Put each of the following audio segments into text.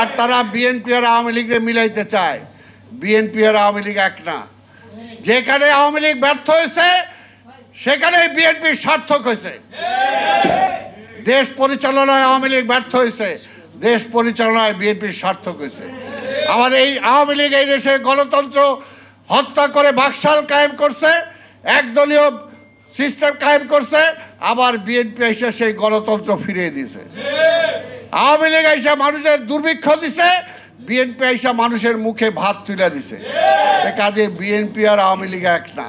আর তারা বিএনপি আর আওয়ামী লীগকে মিলাইতে চায়। বিএনপি আর আওয়ামী লীগ এক না। যেখানে আওয়ামী লীগ ব্যর্থ হয়েছে সেখানে বিএনপি সার্থক হয়েছে। দেশ পরিচালনায় আওয়ামী লীগ ব্যর্থ হয়েছে, দেশ পরিচালনায় বিএনপি সার্থক হয়েছে। আমাদের এই আওয়ামী লীগ এই দেশে গণতন্ত্র হত্যা করে বাকশাল কায়েম করছে, একদলীয় সিস্টেম কায়েম করছে, আবার বিএনপি এসে সেই গণতন্ত্র ফিরিয়ে দিয়েছে। আওয়ামী লীগ এসে মানুষের দুর্ভিক্ষ দিছে, বিএনপি এসে মানুষের মুখে ভাত তুলে দিছে। কাজে বিএনপি আর আওয়ামী লীগ এক না,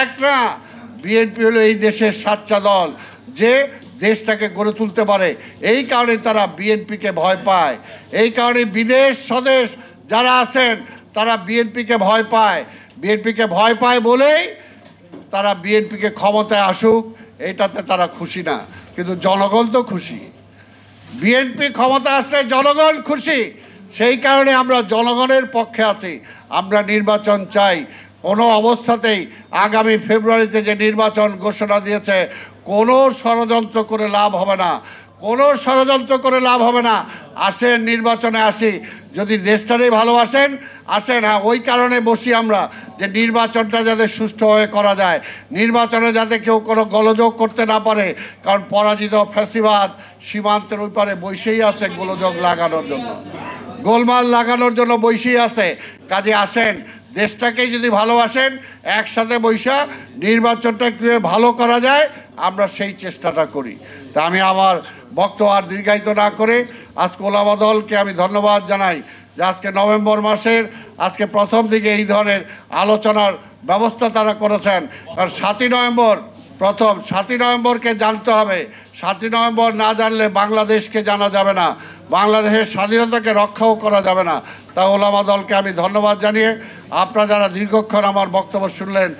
এক না। বিএনপি হলো এই দেশের সাচ্চা দল যে দেশটাকে গড়ে তুলতে পারে। এই কারণে তারা বিএনপিকে ভয় পায়। এই কারণে বিদেশ স্বদেশ যারা আছেন তারা বিএনপিকে ভয় পায়। বিএনপিকে ভয় পায় বলেই তারা বিএনপিকে ক্ষমতায় আসুক এইটাতে তারা খুশি না, কিন্তু জনগণ তো খুশি। বিএনপি ক্ষমতা আসলে জনগণ খুশি, সেই কারণে আমরা জনগণের পক্ষে আছি। আমরা নির্বাচন চাই। কোনো অবস্থাতেই আগামী ফেব্রুয়ারিতে যে নির্বাচন ঘোষণা দিয়েছে কোনো ষড়যন্ত্র করে লাভ হবে না, কোনো ষড়যন্ত্র করে লাভ হবে না। আসেন নির্বাচনে আসি, যদি দেশটারই ভালোবাসেন আসেন। হ্যাঁ, ওই কারণে বসি আমরা যে নির্বাচনটা যাতে সুষ্ঠুভাবে করা যায়, নির্বাচনে যাতে কেউ কোনো গোলযোগ করতে না পারে। কারণ পরাজিত ফ্যাসিবাদ সীমান্তের ওই পারে বসেই আছে গোলযোগ লাগানোর জন্য, গোলমাল লাগানোর জন্য বসেই আছে। কাজে আসেন, দেশটাকেই যদি ভালোবাসেন একসাথে বৈশা নির্বাচনটা কীভাবে ভালো করা যায় আমরা সেই চেষ্টাটা করি। তা আমি আমার বক্তব্য আর দীর্ঘায়িত না করে আজকে ওলামা দলকে আমি ধন্যবাদ জানাই যে আজকে নভেম্বর মাসের আজকে প্রথম দিকে এই ধরনের আলোচনার ব্যবস্থা তারা করেছেন। কারণ 7ই নভেম্বর প্রথম, 7ই নভেম্বরকে জানতে হবে। 7ই নভেম্বর না জানলে বাংলাদেশকে জানা যাবে না, বাংলাদেশের স্বাধীনতাকে রক্ষাও করা যাবে না। তা ওলামা দলকে আমি ধন্যবাদ জানিয়ে আপনারা যারা দীর্ঘক্ষণ আমার বক্তব্য শুনলেন